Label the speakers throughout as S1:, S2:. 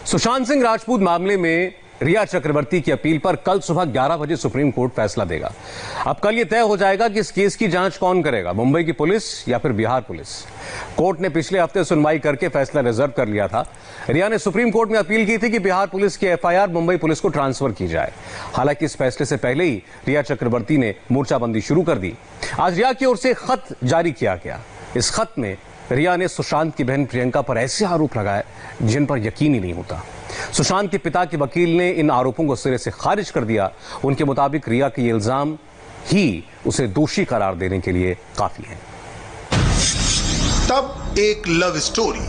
S1: सुशांत सिंह राजपूत मामले में रिया चक्रवर्ती की अपील पर कल सुबह 11 बजे सुप्रीम कोर्ट फैसला देगा। अब कल यह तय हो जाएगा कि इस केस की जांच कौन करेगा, मुंबई की पुलिस या फिर बिहार पुलिस। कोर्ट ने पिछले हफ्ते सुनवाई करके फैसला रिजर्व कर लिया था। रिया ने सुप्रीम कोर्ट में अपील की थी कि बिहार पुलिस की एफआईआर मुंबई पुलिस को ट्रांसफर की जाए। हालांकि इस फैसले से पहले ही रिया चक्रवर्ती ने मोर्चाबंदी शुरू कर दी। आज रिया की ओर से खत जारी किया गया। इस खत में रिया ने सुशांत की बहन प्रियंका पर ऐसे आरोप लगाए जिन पर यकीन ही नहीं होता। सुशांत के पिता के वकील ने इन आरोपों को सिरे से खारिज कर दिया। उनके मुताबिक रिया के ये इल्जाम ही उसे दोषी करार देने के लिए काफी है।
S2: तब एक लव स्टोरी,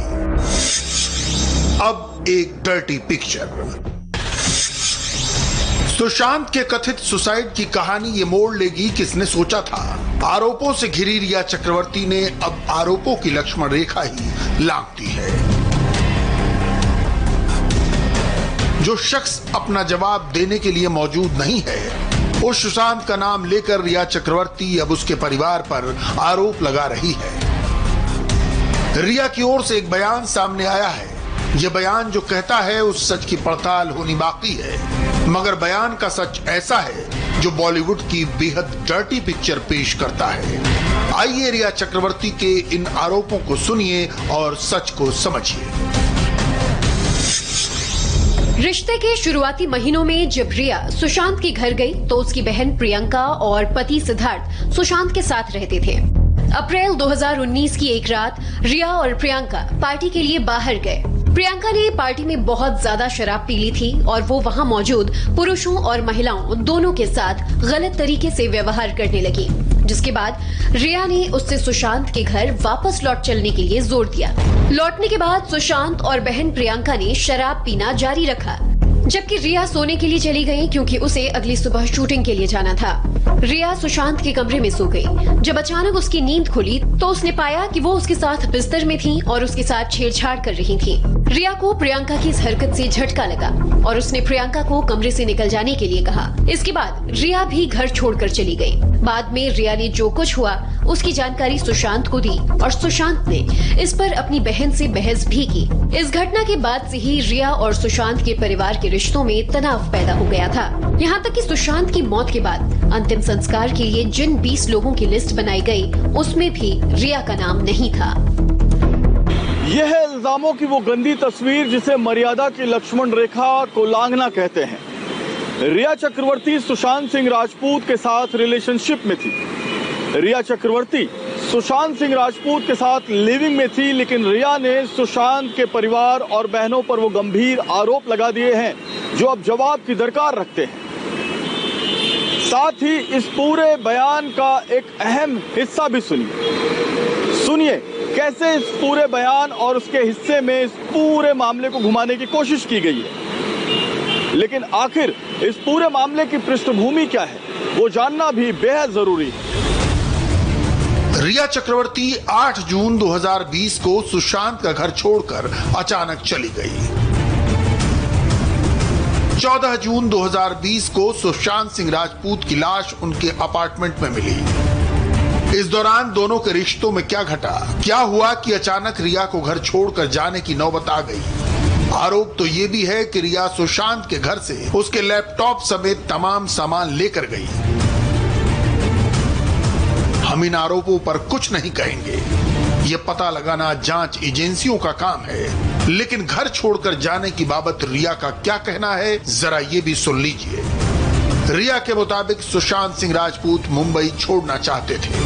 S2: अब एक डर्टी पिक्चर। सुशांत के कथित सुसाइड की कहानी ये मोड़ लेगी किसने सोचा था। आरोपों से घिरी रिया चक्रवर्ती ने अब आरोपों की लक्ष्मण रेखा ही लांघ दी है। जो शख्स अपना जवाब देने के लिए मौजूद नहीं है, उस सुशांत का नाम लेकर रिया चक्रवर्ती अब उसके परिवार पर आरोप लगा रही है। रिया की ओर से एक बयान सामने आया है। यह बयान जो कहता है उस सच की पड़ताल होनी बाकी है, मगर बयान का सच ऐसा है जो बॉलीवुड की बेहद डर्टी पिक्चर पेश करता है। आइए रिया चक्रवर्ती के इन आरोपों को सुनिए और सच को समझिए।
S3: रिश्ते के शुरुआती महीनों में जब रिया सुशांत के घर गई तो उसकी बहन प्रियंका और पति सिद्धार्थ सुशांत के साथ रहते थे। अप्रैल 2019 की एक रात रिया और प्रियंका पार्टी के लिए बाहर गए। प्रियंका ने पार्टी में बहुत ज्यादा शराब पी ली थी और वो वहां मौजूद पुरुषों और महिलाओं दोनों के साथ गलत तरीके से व्यवहार करने लगी, जिसके बाद रिया ने उससे सुशांत के घर वापस लौट चलने के लिए जोर दिया। लौटने के बाद सुशांत और बहन प्रियंका ने शराब पीना जारी रखा, जबकि रिया सोने के लिए चली गई क्योंकि उसे अगली सुबह शूटिंग के लिए जाना था। रिया सुशांत के कमरे में सो गई। जब अचानक उसकी नींद खुली तो उसने पाया कि वो उसके साथ बिस्तर में थी और उसके साथ छेड़छाड़ कर रही थी। रिया को प्रियंका की इस हरकत से झटका लगा और उसने प्रियंका को कमरे से निकल जाने के लिए कहा। इसके बाद रिया भी घर छोड़कर चली गई। बाद में रिया ने जो कुछ हुआ उसकी जानकारी सुशांत को दी और सुशांत ने इस पर अपनी बहन से बहस भी की। इस घटना के बाद से ही रिया और सुशांत के परिवार के रिश्तों में तनाव पैदा हो गया था। यहाँ तक कि सुशांत की मौत के बाद अंतिम संस्कार के लिए जिन 20 लोगों की लिस्ट बनाई गई उसमें भी रिया का नाम नहीं था।
S4: यह है इल्जामों की वो गंदी तस्वीर जिसे मर्यादा की लक्ष्मण रेखा को लांघना कहते हैं। रिया चक्रवर्ती सुशांत सिंह राजपूत के साथ रिलेशनशिप में थी। रिया चक्रवर्ती सुशांत सिंह राजपूत के साथ लिविंग में थी, लेकिन रिया ने सुशांत के परिवार और बहनों पर वो गंभीर आरोप लगा दिए हैं जो अब जवाब की दरकार रखते हैं। साथ ही इस पूरे बयान का एक अहम हिस्सा भी सुनिए कैसे इस पूरे बयान और उसके हिस्से में इस पूरे मामले को घुमाने की कोशिश की गई है। लेकिन आखिर इस पूरे मामले की पृष्ठभूमि क्या है वो जानना भी बेहद जरूरी है।
S2: रिया चक्रवर्ती 8 जून 2020 को सुशांत का घर छोड़कर अचानक चली गई। 14 जून 2020 को सुशांत सिंह राजपूत की लाश उनके अपार्टमेंट में मिली। इस दौरान दोनों के रिश्तों में क्या घटा, क्या हुआ कि अचानक रिया को घर छोड़कर जाने की नौबत आ गई। आरोप तो ये भी है कि रिया सुशांत के घर से उसके लैपटॉप समेत तमाम सामान लेकर गई। हम इन आरोपों पर कुछ नहीं कहेंगे, ये पता लगाना जांच एजेंसियों का काम है। लेकिन घर छोड़कर जाने की बाबत रिया का क्या कहना है, जरा ये भी सुन लीजिए। रिया के मुताबिक सुशांत सिंह राजपूत मुंबई छोड़ना चाहते थे।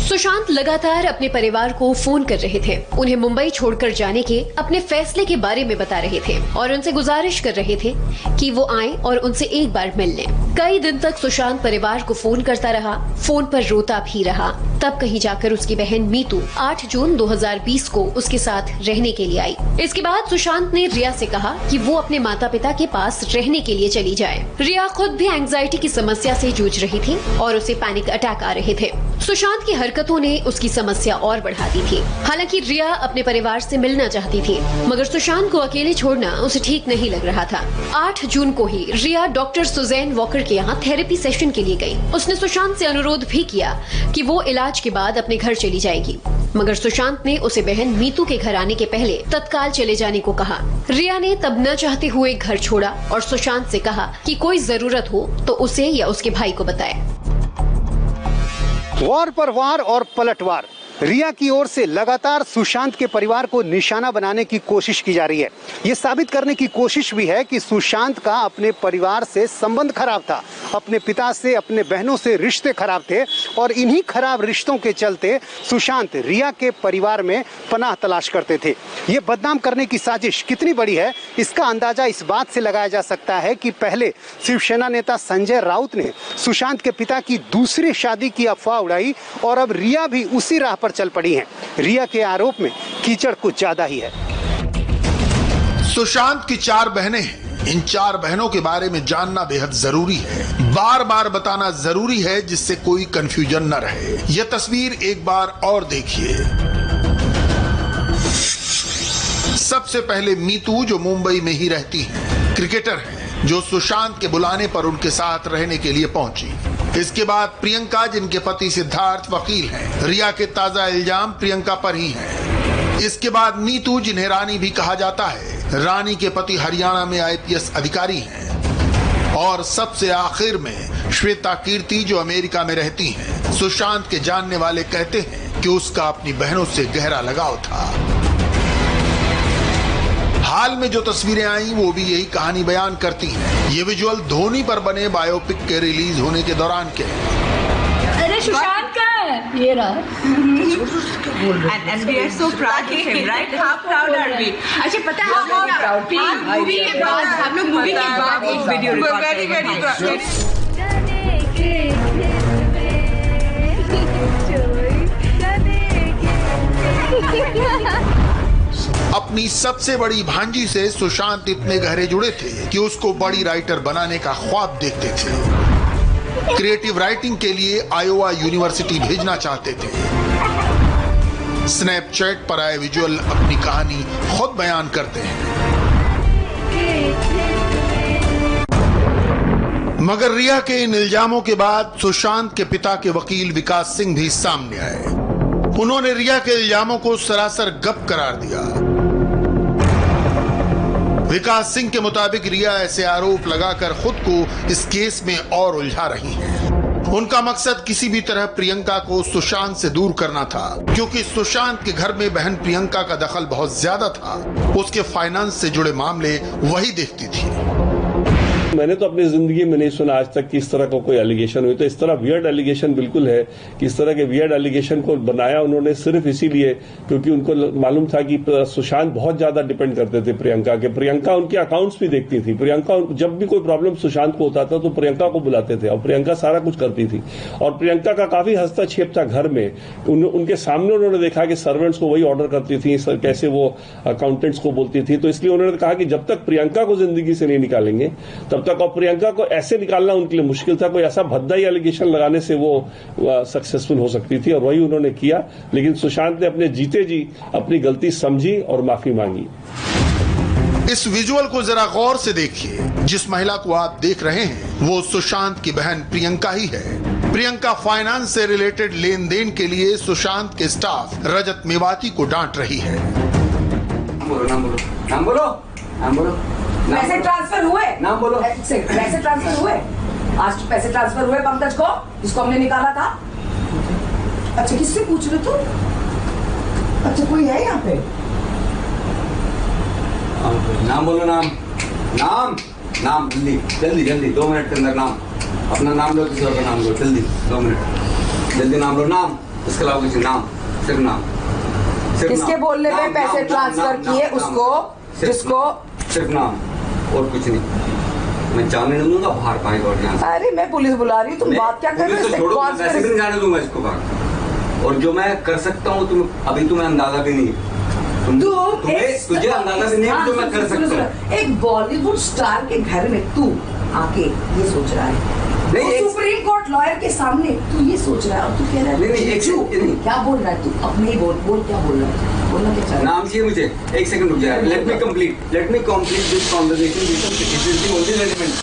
S3: सुशांत लगातार अपने परिवार को फोन कर रहे थे, उन्हें मुंबई छोड़कर जाने के अपने फैसले के बारे में बता रहे थे और उनसे गुजारिश कर रहे थे कि वो आएं और उनसे एक बार मिल लें। कई दिन तक सुशांत परिवार को फोन करता रहा, फोन पर रोता भी रहा। तब कहीं जाकर उसकी बहन मीतू 8 जून 2020 को उसके साथ रहने के लिए आई। इसके बाद सुशांत ने रिया से कहा कि वो अपने माता पिता के पास रहने के लिए चली जाए। रिया खुद भी एंजाइटी की समस्या से जूझ रही थी और उसे पैनिक अटैक आ रहे थे। सुशांत की हरकतों ने उसकी समस्या और बढ़ा दी थी। हालांकि रिया अपने परिवार से मिलना चाहती थी, मगर सुशांत को अकेले छोड़ना उसे ठीक नहीं लग रहा था। 8 जून को ही रिया डॉक्टर सुजैन वॉकर के यहाँ थेरेपी सेशन के लिए गई। उसने सुशांत से अनुरोध भी किया कि वो इलाज के बाद अपने घर चली जाएगी, मगर सुशांत ने उसे बहन मीतू के घर आने के पहले तत्काल चले जाने को कहा। रिया ने तब न चाहते हुए घर छोड़ा और सुशांत से कहा कि कोई जरूरत हो तो उसे या उसके भाई को बताए।
S5: वार पर वार और पलटवार, रिया की ओर से लगातार सुशांत के परिवार को निशाना बनाने की कोशिश की जा रही है। ये साबित करने की कोशिश भी है कि सुशांत का अपने परिवार से संबंध खराब था, अपने पिता से, अपने बहनों से रिश्ते खराब थे और इन्हीं खराब रिश्तों के चलते सुशांत रिया के परिवार में पनाह तलाश करते थे। ये बदनाम करने की साजिश कितनी बड़ी है, इसका अंदाजा इस बात से लगाया जा सकता है कि पहले शिवसेना नेता संजय राउत ने सुशांत के पिता की दूसरी शादी की अफवाह उड़ाई और अब रिया भी उसी राह पर चल पड़ी हैं। रिया के आरोप में कीचड़ कुछ ज्यादा ही है।
S2: सुशांत की 4 बहनें हैं। इन 4 बहनों के बारे में जानना बेहद जरूरी है, बार बार बताना जरूरी है, जिससे कोई कंफ्यूजन न रहे। यह तस्वीर एक बार और देखिए। सबसे पहले मीतू, जो मुंबई में ही रहती है, क्रिकेटर है, जो सुशांत के बुलाने पर उनके साथ रहने के लिए पहुंची। इसके बाद प्रियंका, जिनके पति सिद्धार्थ वकील हैं। रिया के ताजा इल्जाम प्रियंका पर ही हैं। इसके बाद नीतू, जिन्हें रानी भी कहा जाता है। रानी के पति हरियाणा में IPS अधिकारी हैं। और सबसे आखिर में श्वेता कीर्ति, जो अमेरिका में रहती हैं। सुशांत के जानने वाले कहते हैं कि उसका अपनी बहनों से गहरा लगाव था। हाल में जो तस्वीरें आई वो भी यही कहानी बयान करती हैं। ये विजुअल धोनी पर बने बायोपिक के रिलीज होने के दौरान के हैं।
S6: अरे सुशांत का है ये रहा।
S7: And we are so proud of him, right? How proud are we?
S6: अच्छा पता है हम मूवी के बाद हम लोग मूवी के बाद एक video record
S7: Very very proud.
S2: अपनी सबसे बड़ी भांजी से सुशांत इतने गहरे जुड़े थे कि उसको बड़ी राइटर बनाने का ख्वाब देखते थे। क्रिएटिव राइटिंग के लिए आयोवा यूनिवर्सिटी भेजना चाहते थे। स्नैपचैट पर आए विजुअल अपनी कहानी खुद बयान करते हैं। मगर रिया के इन इल्जामों के बाद सुशांत के पिता के वकील विकास सिंह भी सामने आए। उन्होंने रिया के इल्जामों को सरासर गप करार दिया। विकास सिंह के मुताबिक रिया ऐसे आरोप लगाकर खुद को इस केस में और उलझा रही हैं। उनका मकसद किसी भी तरह प्रियंका को सुशांत से दूर करना था, क्योंकि सुशांत के घर में बहन प्रियंका का दखल बहुत ज्यादा था। उसके फाइनेंस से जुड़े मामले वही देखती थी।
S8: मैंने तो अपनी जिंदगी में नहीं सुना आज तक कि इस तरह का कोई एलिगेशन हुई। तो इस तरह वियर्ड एलिगेशन बिल्कुल है कि इस तरह के वियर्ड एलिगेशन को बनाया उन्होंने सिर्फ इसीलिए क्योंकि उनको मालूम था कि सुशांत बहुत ज्यादा डिपेंड करते थे प्रियंका के। प्रियंका उनके अकाउंट्स भी देखती थी। प्रियंका जब भी कोई प्रॉब्लम सुशांत को होता था तो प्रियंका को बुलाते थे और प्रियंका सारा कुछ करती थी। और प्रियंका का काफी हस्तक्षेप था घर में। उनके सामने उन्होंने देखा कि सर्वेंट्स को वही ऑर्डर करती थी, कैसे वो अकाउंटेंट्स को बोलती थी। तो इसलिए उन्होंने कहा कि जब तक प्रियंका को जिंदगी से नहीं निकालेंगे तब तक। और प्रियंका को ऐसे निकालना उनके लिए मुश्किल था, कोई ऐसा भद्दा ही एलिगेशन लगाने से वो सक्सेसफुल हो सकती थी और वही उन्होंने किया। लेकिन सुशांत ने अपने जीते जी अपनी गलती समझी और माफी मांगी।
S2: इस विजुअल को जरा गौर से देखिए। जिस महिला को आप देख रहे हैं वो सुशांत की बहन प्रियंका ही है। प्रियंका फाइनेंस से रिलेटेड लेन देन के लिए सुशांत के स्टाफ रजत मेवाती को डांट रही है।
S9: नाम बोलो।
S7: पैसे ट्रांसफर हुए?
S9: नाम बोलो।
S7: पैसे ट्रांसफर हुए? आज पैसे ट्रांसफर हुए पंकज को, जिसको हमने निकाला था? अच्छा किससे पूछ रहे तुम? अच्छा कोई है यहाँ पे?
S9: नाम बोलो। नाम जल्दी 2 मिनट के अंदर नाम। अपना नाम लो, किसी और का नाम लो, जल्दी 2 मिनट जल्दी नाम लो। नाम, इसके अलावा कुछ नाम, सिर्फ नाम।
S7: किसके बोलने पे पैसे ट्रांसफर किए उसको, जिसको?
S9: सिर्फ नाम और कुछ नहीं। मैं जाने नहीं दूंगा बाहर पाएगा और यहाँ से।
S7: अरे मैं पुलिस बुला रही हूँ, तुम बात क्या कर रहे हो?
S9: वैसे भी नहीं जाने दूंगा इसको बाहर। और जो मैं कर सकता हूँ तुम्हें अंदाजा भी नहीं। तुझे अंदाजा भी नहीं जो मैं कर सकता हूँ।
S7: एक बॉलीवुड स्टार के घर में तू आके ये सोच रहा है?
S9: नहीं,
S7: सुप्रीम कोर्ट लॉयर के सामने तू ये सोच रहा है और तू कह रहा है
S9: नहीं,
S7: क्या बोल रहा है तू? अपने ही बोल क्या बोल रहा है? बोलना क्या चाह रहा है?
S9: नाम चाहिए मुझे, एक सेकंड रुक जाए, let me complete this conversation.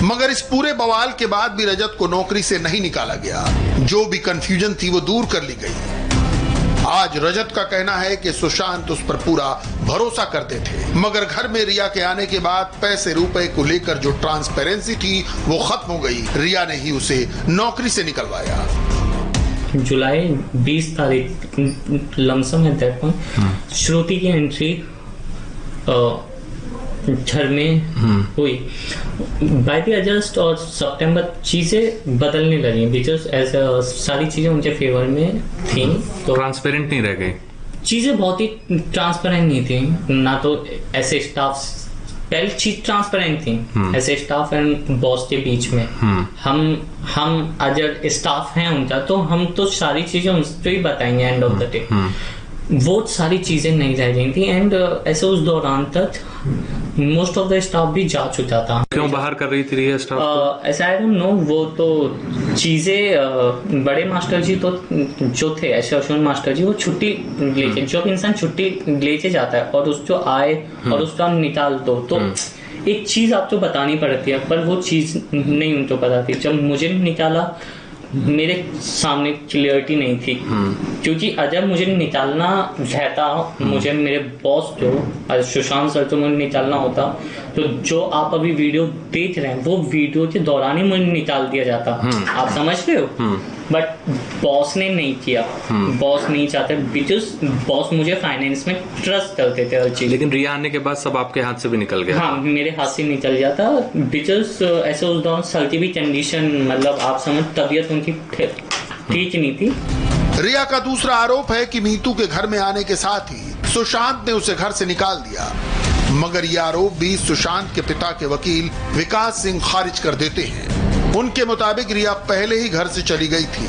S2: मगर इस पूरे बवाल के बाद भी रजत को नौकरी से नहीं निकाला गया। जो भी कंफ्यूजन थी वो दूर कर ली गई। आज रजत का कहना है कि सुशांत उस पर पूरा भरोसा करते थे, मगर घर में रिया के आने के बाद पैसे रुपए को लेकर जो ट्रांसपेरेंसी थी वो खत्म हो गई। रिया ने ही उसे नौकरी से निकलवाया।
S10: जुलाई 20 तारीख लमसम है दैट पॉइंट श्रुति की एंट्री घर में हुई। बाय द अगस्त और सितंबर चीजें बदलने लगी बिकॉज ऐसा सारी चीजें उनके फेवर में थी, तो
S11: ट्रांसपेरेंट नहीं रह गई
S10: चीजें, बहुत ही ट्रांसपेरेंट नहीं थी। ना तो ऐसे स्टाफ, पहली चीज ट्रांसपेरेंट थी ऐसे स्टाफ एंड बॉस के बीच में। हम अगर स्टाफ हैं उनका तो हम तो सारी चीजें उनको ही बताएंगे एंड ऑफ द डे। वो सारी चीजें नहीं रह गई थी एंड ऐसे उस दौरान तक मोस्ट ऑफ द स्टाफ भी जा चुका था।
S11: क्यों बाहर कर रही थी रिया स्टाफ?
S10: ऐसा आई डोंट नो, वो तो चीजें बड़े मास्टर जी तो जो थे ऐसे अश्विन मास्टर जी वो छुट्टी लेके, जब इंसान छुट्टी लेके जाता है और उसको आए और उसको हम निकाल दो तो एक चीज आपको बतानी पड़ती है, पर वो चीज नहीं उनको पता थी। जब मुझे निकाला मेरे सामने क्लियरिटी नहीं थी, क्योंकि अगर मुझे निकालना रहता, मुझे मेरे बॉस जो सुशांत सर को मुझे निकालना होता तो जो आप अभी वीडियो देख रहे हैं वो वीडियो के दौरान ही मुझे निकाल दिया जाता। आप समझ रहे हो? बट बॉस ने नहीं किया, बॉस नहीं चाहते बिकॉज बॉस मुझे फाइनेंस में ट्रस्ट करते थे हर चीज।
S11: लेकिन रिया आने के बाद सब आपके हाथ से भी निकल गया?
S10: हाँ, मेरे हाथ से निकल गया था बिकॉज ऐसे उस दौरान सर की भी कंडीशन, मतलब आप समझ, तबीयत उनकी ठीक नहीं थी।
S2: रिया का दूसरा आरोप है कि मीतू के घर में आने के साथ ही सुशांत ने उसे घर से निकाल दिया, मगर यह आरोप भी सुशांत के पिता के वकील विकास सिंह खारिज कर देते हैं। उनके मुताबिक रिया पहले ही घर से चली गई थी।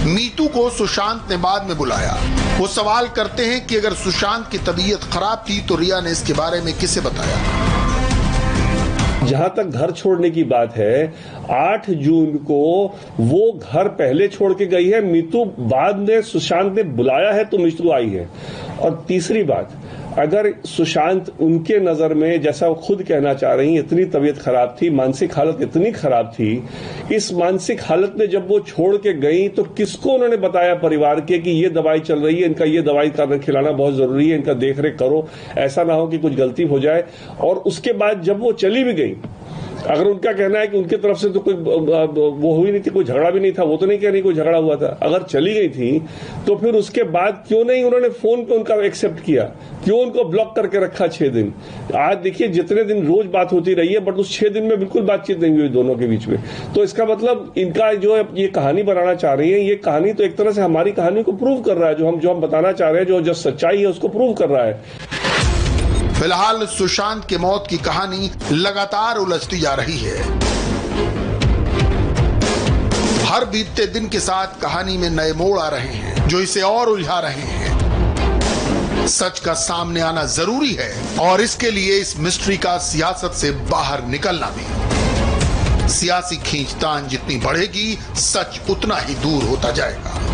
S2: मीतू को सुशांत ने बाद में बुलाया। वो सवाल करते हैं कि अगर सुशांत की तबीयत खराब थी तो रिया ने इसके बारे में किसे बताया?
S8: जहां तक घर छोड़ने की बात है, 8 जून को वो घर पहले छोड़ के गई है, मीतू बाद में सुशांत ने बुलाया है तो मीतू आई है। और तीसरी बात, अगर सुशांत उनके नजर में, जैसा वो खुद कहना चाह रही, इतनी तबीयत खराब थी, मानसिक हालत इतनी खराब थी, इस मानसिक हालत में जब वो छोड़ के गई तो किसको उन्होंने बताया परिवार के कि ये दवाई चल रही है, इनका ये दवाई खिलाना बहुत जरूरी है, इनका देख रेख करो, ऐसा ना हो कि कुछ गलती हो जाए। और उसके बाद जब वो चली भी गई, अगर उनका कहना है कि उनकी तरफ से तो कोई वो हुई नहीं थी, कोई झगड़ा भी नहीं था, वो तो नहीं कह रही कोई झगड़ा हुआ था, अगर चली गई थी तो फिर उसके बाद क्यों नहीं उन्होंने फोन पे उनका एक्सेप्ट किया, क्यों उनको ब्लॉक करके रखा 6 दिन? आज देखिए जितने दिन रोज बात होती रही है, बट उस 6 दिन में बिल्कुल बातचीत नहीं हुई दोनों के बीच में। तो इसका मतलब इनका जो ये कहानी बनाना चाह रही है, ये कहानी तो एक तरह से हमारी कहानी को प्रूव कर रहा है, जो हम बताना चाह रहे हैं, जो सच्चाई है उसको प्रूव कर रहा है।
S2: फिलहाल सुशांत की मौत की कहानी लगातार उलझती जा रही है। हर बीतते दिन के साथ कहानी में नए मोड़ आ रहे हैं जो इसे और उलझा रहे हैं। सच का सामने आना जरूरी है और इसके लिए इस मिस्ट्री का सियासत से बाहर निकलना भी। सियासी खींचतान जितनी बढ़ेगी, सच उतना ही दूर होता जाएगा।